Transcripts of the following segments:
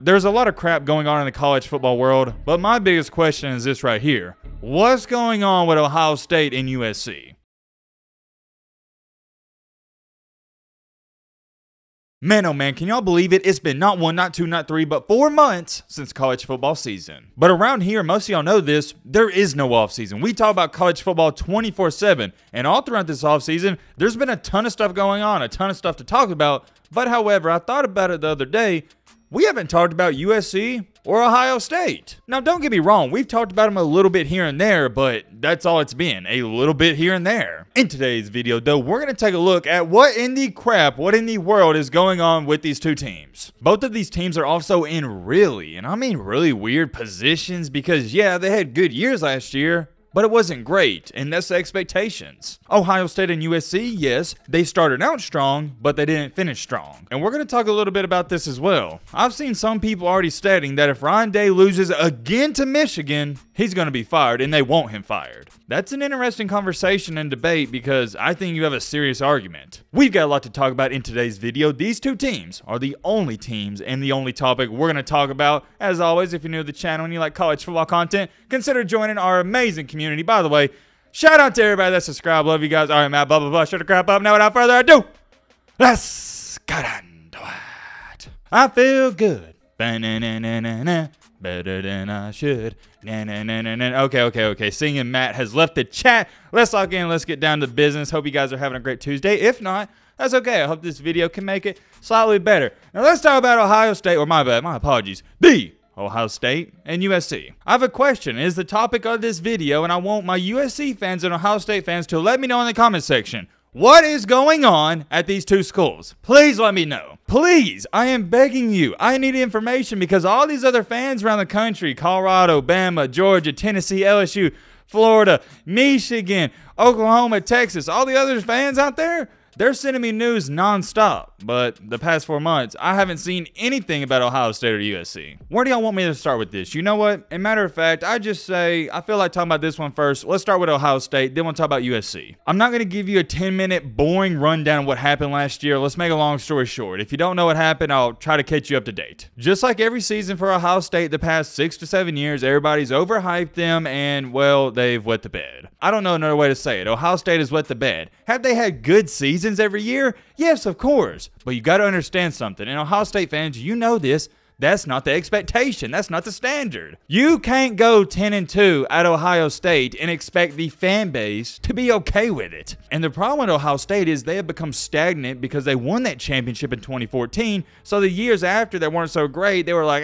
There's a lot of crap going on in the college football world, but my biggest question is this right here. What's going on with Ohio State and USC? Man, oh man, can y'all believe it? It's been not 1, not 2, not 3, but 4 months since college football season. But around here, most of y'all know this, there is no off season. We talk about college football 24/7, and all throughout this off season, there's been a ton of stuff going on, a ton of stuff to talk about. But however, I thought about it the other day, we haven't talked about USC or Ohio State. Now, don't get me wrong, we've talked about them a little bit here and there, but that's all it's been, a little bit here and there. In today's video, though, we're going to take a look at what in the world is going on with these two teams. Both of these teams are also in really, and I mean really weird positions because, yeah, they had good years last year, but it wasn't great, and that's the expectations. Ohio State and USC, yes, they started out strong, but they didn't finish strong. And we're going to talk a little bit about this as well. I've seen some people already stating that if Ryan Day loses again to Michigan, he's going to be fired, and they want him fired. That's an interesting conversation and debate because I think you have a serious argument. We've got a lot to talk about in today's video. These two teams are the only teams and the only topic we're going to talk about. As always, if you're new to the channel and you like college football content, consider joining our amazing community. By the way, shout out to everybody that subscribed. Love you guys. All right, Matt, blah, blah, blah. Shut the crap up. Now, without further ado, let's get into it. I feel good. Better than I should. Okay. Singing Matt has left the chat. Let's log in. Let's get down to business. Hope you guys are having a great Tuesday. If not, that's okay. I hope this video can make it slightly better. Now, let's talk about Ohio State, or my apologies. The Ohio State and USC. I have a question. It is the topic of this video, and I want my USC fans and Ohio State fans to let me know in the comment section. What is going on at these two schools? Please let me know. Please, I am begging you. I need information because all these other fans around the country, Colorado, Bama, Georgia, Tennessee, LSU, Florida, Michigan, Oklahoma, Texas, all the other fans out there, they're sending me news nonstop, but the past 4 months, I haven't seen anything about Ohio State or USC. Where do y'all want me to start with this? You know what? As a matter of fact, I just say, I feel like talking about this one first. Let's start with Ohio State, then we'll talk about USC. I'm not going to give you a 10-minute boring rundown of what happened last year. Let's make a long story short. If you don't know what happened, I'll try to catch you up to date. Just like every season for Ohio State the past 6 to 7 years, everybody's overhyped them and, well, they've wet the bed. I don't know another way to say it. Ohio State has wet the bed. Have they had good seasons every year? Yes, of course. But you got to understand something. And Ohio State fans, you know this. That's not the expectation. That's not the standard. You can't go 10-2 at Ohio State and expect the fan base to be okay with it. And the problem with Ohio State is they have become stagnant because they won that championship in 2014. So the years after that weren't so great, they were like,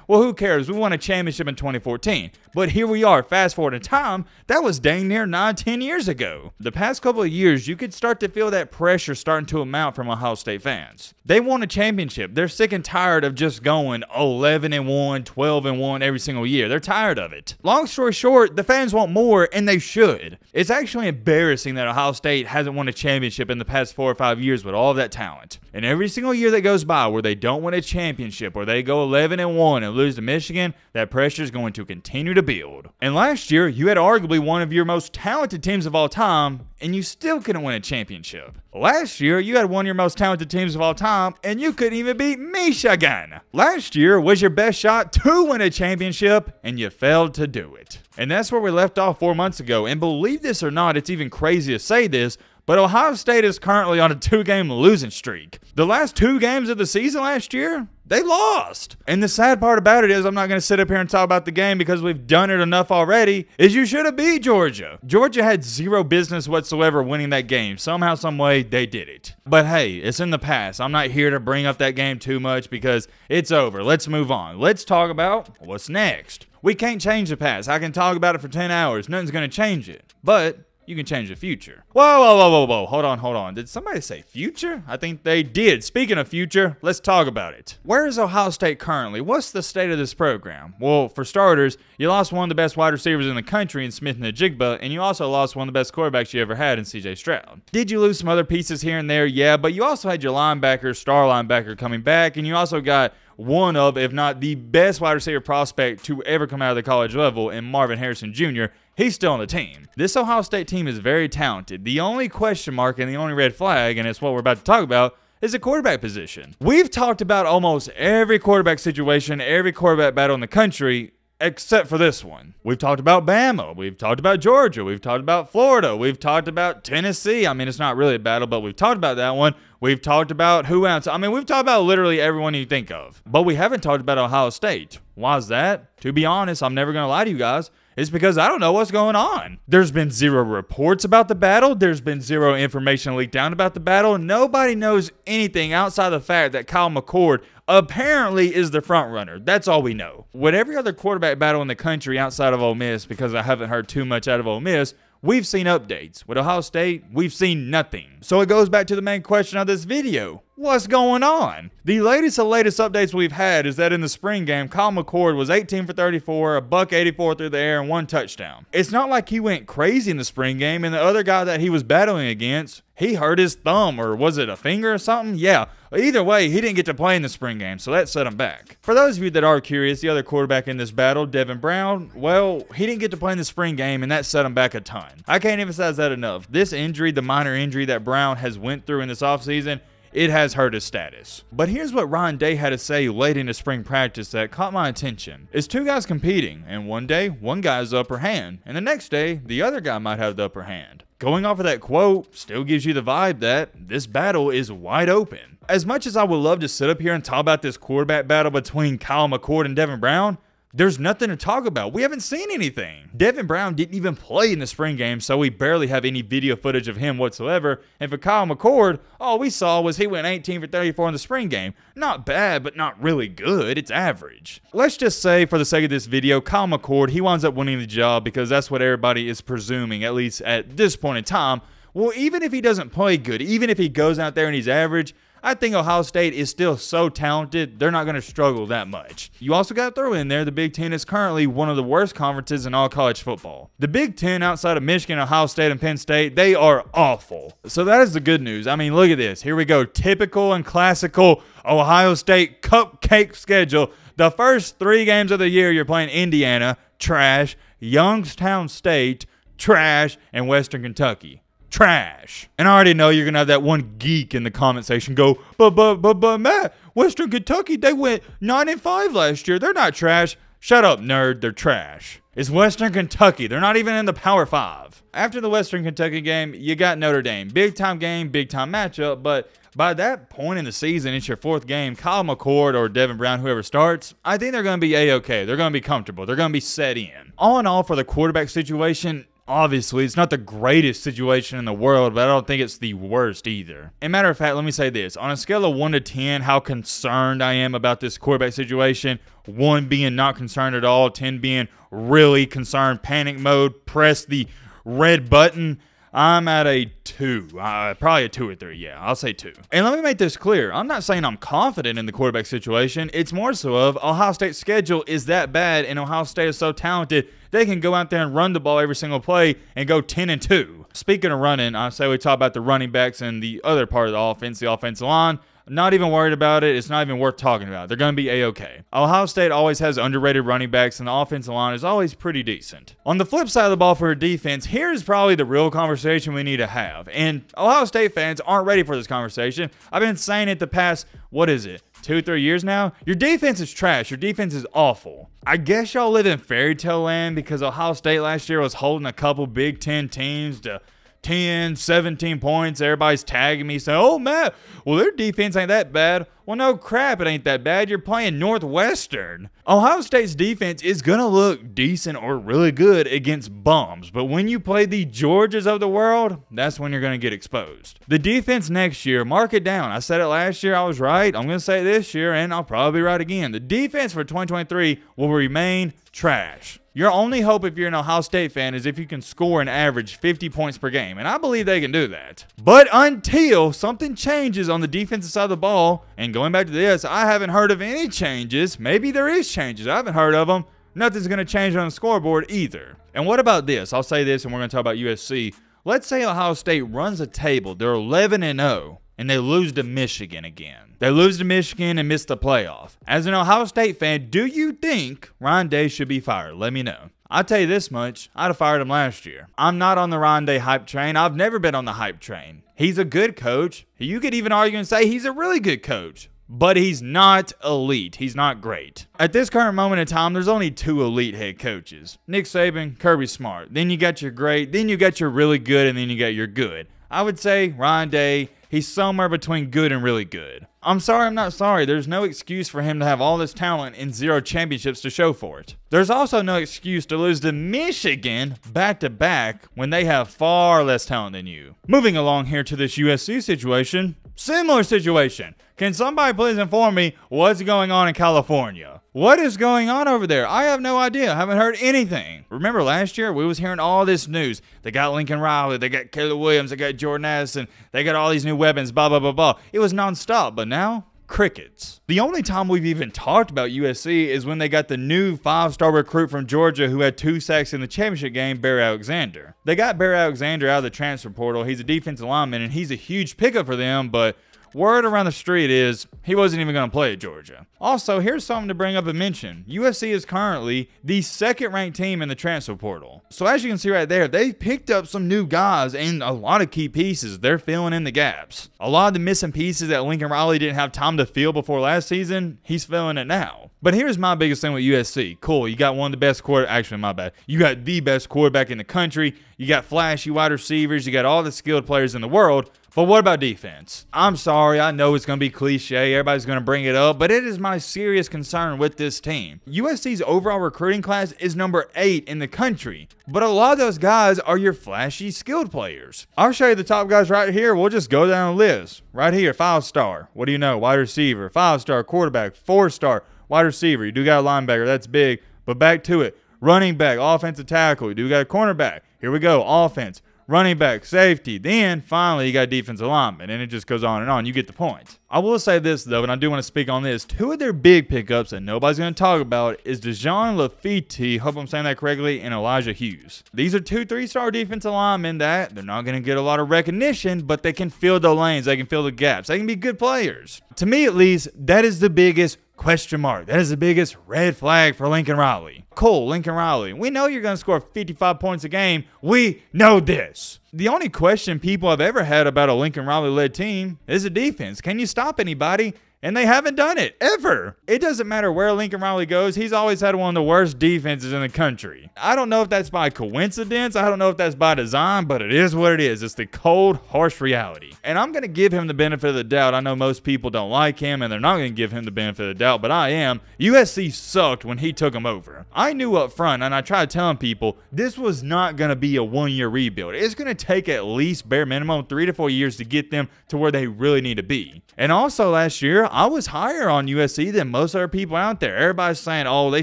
well, who cares? We won a championship in 2014. But here we are, fast forward in time, that was dang near 9-10 years ago. The past couple of years, you could start to feel that pressure starting to amount from Ohio State fans. They won a championship. They're sick and tired of just going 11-1, 12-1 every single year. They're tired of it. Long story short, the fans want more, and they should. It's actually embarrassing that Ohio State hasn't won a championship in the past 4 or 5 years with all of that talent. And every single year that goes by where they don't win a championship, or they go 11-1 and lose to Michigan, that pressure is going to continue to build. And last year, you had arguably one of your most talented teams of all time, and you still couldn't win a championship. Last year, you had one of your most talented teams of all time, and you couldn't even beat Michigan. Last year was your best shot to win a championship, and you failed to do it. And that's where we left off 4 months ago. And believe this or not, it's even crazy to say this, but Ohio State is currently on a 2-game losing streak. The last 2 games of the season last year, they lost. And the sad part about it is, I'm not going to sit up here and talk about the game because we've done it enough already, is you should have beat Georgia. Georgia had zero business whatsoever winning that game. Somehow, some way, they did it. But hey, it's in the past. I'm not here to bring up that game too much because it's over. Let's move on. Let's talk about what's next. We can't change the past. I can talk about it for 10 hours. Nothing's going to change it. But you can change the future. Whoa. Hold on. Did somebody say future? I think they did. Speaking of future, let's talk about it. Where is Ohio State currently? What's the state of this program? Well, for starters, you lost one of the best wide receivers in the country in Smith-Njigba, and you also lost one of the best quarterbacks you ever had in C.J. Stroud. Did you lose some other pieces here and there? Yeah, but you also had your linebacker, star linebacker coming back, and you also got one of, if not the best wide receiver prospect to ever come out of the college level in Marvin Harrison Jr. He's still on the team. This Ohio State team is very talented. The only question mark and the only red flag, and it's what we're about to talk about, is the quarterback position. We've talked about almost every quarterback situation, every quarterback battle in the country, except for this one. We've talked about Bama. We've talked about Georgia. We've talked about Florida. We've talked about Tennessee. I mean, it's not really a battle, but we've talked about that one. We've talked about who else. I mean, we've talked about literally everyone you think of. But we haven't talked about Ohio State. Why is that? To be honest, I'm never going to lie to you guys. It's because I don't know what's going on. There's been zero reports about the battle. There's been zero information leaked down about the battle. Nobody knows anything outside the fact that Kyle McCord apparently is the front runner. That's all we know. With every other quarterback battle in the country outside of Ole Miss, because I haven't heard too much out of Ole Miss, we've seen updates. With Ohio State, we've seen nothing. So it goes back to the main question of this video. What's going on? The latest updates we've had is that in the spring game, Kyle McCord was 18 for 34, a $184 through the air, and 1 touchdown. It's not like he went crazy in the spring game, and the other guy that he was battling against, he hurt his thumb, or was it a finger or something? Yeah. Either way, he didn't get to play in the spring game, so that set him back. For those of you that are curious, the other quarterback in this battle, Devin Brown, well, he didn't get to play in the spring game, and that set him back a ton. I can't emphasize that enough. This injury, the minor injury that Brown has went through in this offseason, it has hurt his status. But here's what Ryan Day had to say late into spring practice that caught my attention. It's two guys competing, and one day, one guy has the upper hand, and the next day, the other guy might have the upper hand. Going off of that quote still gives you the vibe that this battle is wide open. As much as I would love to sit up here and talk about this quarterback battle between Kyle McCord and Devin Brown, there's nothing to talk about. We haven't seen anything. Devin Brown didn't even play in the spring game, so we barely have any video footage of him whatsoever. And for Kyle McCord, all we saw was he went 18 for 34 in the spring game. Not bad, but not really good. It's average. Let's just say, for the sake of this video, Kyle McCord, he winds up winning the job because that's what everybody is presuming, at least at this point in time. Well, even if he doesn't play good, even if he goes out there and he's average, I think Ohio State is still so talented, they're not going to struggle that much. You also got to throw in there the Big Ten is currently one of the worst conferences in all college football. The Big Ten outside of Michigan, Ohio State, and Penn State, they are awful. So that is the good news. I mean, look at this. Here we go. Typical and classical Ohio State cupcake schedule. The first 3 games of the year, you're playing Indiana, trash, Youngstown State, trash, and Western Kentucky. Trash. And I already know you're going to have that one geek in the comment section go, but Matt, Western Kentucky, they went 9-5 last year. They're not trash. Shut up, nerd. They're trash. It's Western Kentucky. They're not even in the Power 5. After the Western Kentucky game, you got Notre Dame. Big time game, big time matchup, but by that point in the season, it's your 4th game. Kyle McCord or Devin Brown, whoever starts, I think they're going to be A-okay. They're going to be comfortable. They're going to be set in. All in all, for the quarterback situation, obviously, it's not the greatest situation in the world, but I don't think it's the worst either. And matter of fact, let me say this. On a scale of 1 to 10, how concerned I am about this quarterback situation, 1 being not concerned at all, 10 being really concerned, panic mode, press the red button, I'm at a 2. Probably a 2 or 3. Yeah, I'll say 2. And let me make this clear. I'm not saying I'm confident in the quarterback situation. It's more so of Ohio State's schedule is that bad, and Ohio State is so talented, they can go out there and run the ball every single play and go 10-2. Speaking of running, I say we talk about the running backs and the other part of the offense, the offensive line. Not even worried about it. It's not even worth talking about. They're going to be A-okay. Ohio State always has underrated running backs, and the offensive line is always pretty decent. On the flip side of the ball for a defense, here's probably the real conversation we need to have. And Ohio State fans aren't ready for this conversation. I've been saying it the past, 2-3 years now? Your defense is trash. Your defense is awful. I guess y'all live in fairy tale land because Ohio State last year was holding a couple Big Ten teams to 10, 17 points. Everybody's tagging me saying, oh, Matt, well, their defense ain't that bad. Well, no crap, it ain't that bad. You're playing Northwestern. Ohio State's defense is going to look decent or really good against bums. But when you play the Georgias of the world, that's when you're going to get exposed. The defense next year, mark it down. I said it last year. I was right. I'm going to say it this year, and I'll probably be right again. The defense for 2023 will remain trash. Your only hope if you're an Ohio State fan is if you can score an average 50 points per game, and I believe they can do that. But until something changes on the defensive side of the ball, and going back to this, I haven't heard of any changes. Maybe there is changes. I haven't heard of them. Nothing's going to change on the scoreboard either. And what about this? I'll say this, and we're going to talk about USC. Let's say Ohio State runs a table. They're 11-0. And they lose to Michigan again. They lose to Michigan and miss the playoff. As an Ohio State fan, do you think Ryan Day should be fired? Let me know. I'll tell you this much, I'd have fired him last year. I'm not on the Ryan Day hype train. I've never been on the hype train. He's a good coach. You could even argue and say he's a really good coach. But he's not elite. He's not great. At this current moment in time, there's only 2 elite head coaches. Nick Saban, Kirby Smart. Then you got your great, then you got your really good, and then you got your good. I would say Ryan Day, he's somewhere between good and really good. I'm sorry, I'm not sorry. There's no excuse for him to have all this talent and 0 championships to show for it. There's also no excuse to lose to Michigan back-to-back when they have far less talent than you. Moving along here to this USC situation, similar situation. Can somebody please inform me what's going on in California? What is going on over there? I have no idea. I haven't heard anything. Remember last year, we was hearing all this news. They got Lincoln Riley, they got Caleb Williams, they got Jordan Addison, they got all these new weapons, blah, blah, blah, blah. It was nonstop, but now, crickets. The only time we've even talked about USC is when they got the new 5-star recruit from Georgia who had 2 sacks in the championship game, Barry Alexander. They got Barry Alexander out of the transfer portal. He's a defensive lineman, and he's a huge pickup for them, but word around the street is he wasn't even going to play at Georgia. Also, here's something to bring up and mention. USC is currently the 2nd-ranked team in the transfer portal. So as you can see right there, they picked up some new guys and a lot of key pieces. They're filling in the gaps. A lot of the missing pieces that Lincoln Riley didn't have time to fill before last season, he's filling it now. But here's my biggest thing with USC. Cool, you got one of the best actually, my bad. You got the best quarterback in the country. You got flashy wide receivers. You got all the skilled players in the world. But what about defense? I'm sorry, I know it's going to be cliche. Everybody's going to bring it up, but it is my serious concern with this team. USC's overall recruiting class is number 8 in the country, but a lot of those guys are your flashy, skilled players. I'll show you the top guys right here. We'll just go down the list. Right here, 5-star. What do you know? Wide receiver. 5-star quarterback. 4-star wide receiver. You do got a linebacker. That's big, but back to it. Running back, offensive tackle. You do got a cornerback. Here we go. Offense. Running back, safety, then finally you got defensive lineman, and it just goes on and on. You get the point. I will say this, though, and I do want to speak on this. 2 of their big pickups that nobody's going to talk about is Dejan Lafitte, hope I'm saying that correctly, and Elijah Hughes. These are 2 3-star defensive linemen that they're not going to get a lot of recognition, but they can fill the lanes. They can fill the gaps. They can be good players. To me, at least, that is the biggest question mark. That is the biggest red flag for Lincoln Riley. Cool, Lincoln Riley. We know you're going to score 55 points a game. We know this. The only question people have ever had about a Lincoln Riley-led team is the defense. Can you stop anybody? And they haven't done it, ever. It doesn't matter where Lincoln Riley goes. He's always had one of the worst defenses in the country. I don't know if that's by coincidence. I don't know if that's by design, but it is what it is. It's the cold, harsh reality. And I'm going to give him the benefit of the doubt. I know most people don't like him, and they're not going to give him the benefit of the doubt, but I am. USC sucked when he took him over. I knew up front, and I tried telling people, this was not going to be a 1-year rebuild. It's going to take at least bare minimum 3 to 4 years to get them to where they really need to be. And also last year, I was higher on USC than most other people out there. Everybody's saying, oh, they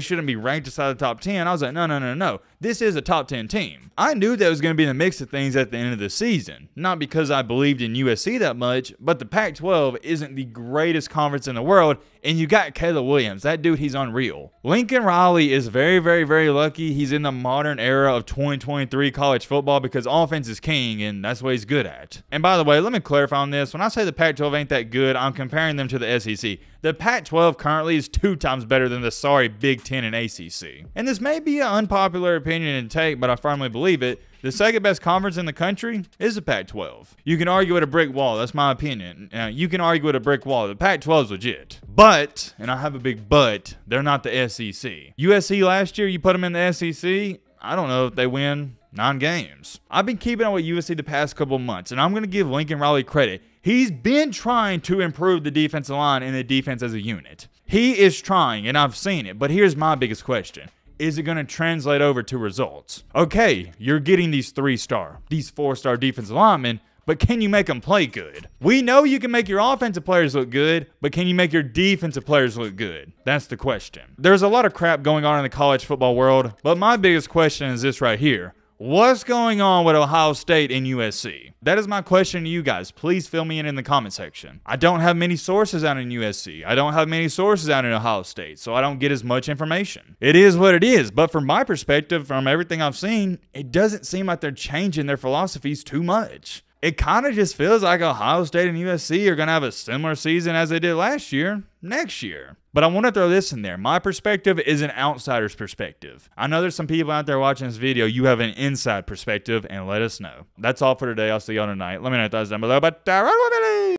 shouldn't be ranked inside the top 10. I was like, no. This is a top 10 team. I knew that was going to be in the mix of things at the end of the season. Not because I believed in USC that much, but the Pac-12 isn't the greatest conference in the world, and you got Caleb Williams. That dude, he's unreal. Lincoln Riley is very, very, very lucky he's in the modern era of 2023 college football because offense is king, and that's what he's good at. And by the way, let me clarify on this. When I say the Pac-12 ain't that good, I'm comparing them to the SEC. The Pac-12 currently is 2 times better than the sorry Big Ten and ACC. And this may be an unpopular opinion and take, but I firmly believe it. The second best conference in the country is the Pac-12. You can argue with a brick wall. That's my opinion. You can argue with a brick wall. The Pac-12 is legit. But, and I have a big but, they're not the SEC. USC last year, you put them in the SEC, I don't know if they win 9 games. I've been keeping up with USC the past couple months, and I'm going to give Lincoln Riley credit. He's been trying to improve the defensive line and the defense as a unit. He is trying, and I've seen it. But here's my biggest question. Is it going to translate over to results? Okay, you're getting these 3-star, these 4-star defensive linemen, but can you make them play good? We know you can make your offensive players look good, but can you make your defensive players look good? That's the question. There's a lot of crap going on in the college football world, but my biggest question is this right here. What's going on with Ohio State and USC? That is my question to you guys. Please fill me in the comment section. I don't have many sources out in USC. I don't have many sources out in Ohio State, so I don't get as much information. It is what it is, but from my perspective, from everything I've seen, it doesn't seem like they're changing their philosophies too much. it kind of just feels like Ohio State and USC are going to have a similar season as they did last year, next year. But I want to throw this in there. My perspective is an outsider's perspective. I know there's some people out there watching this video. You have an inside perspective, and let us know. That's all for today. I'll see y'all tonight. Let me know your thoughts down below. But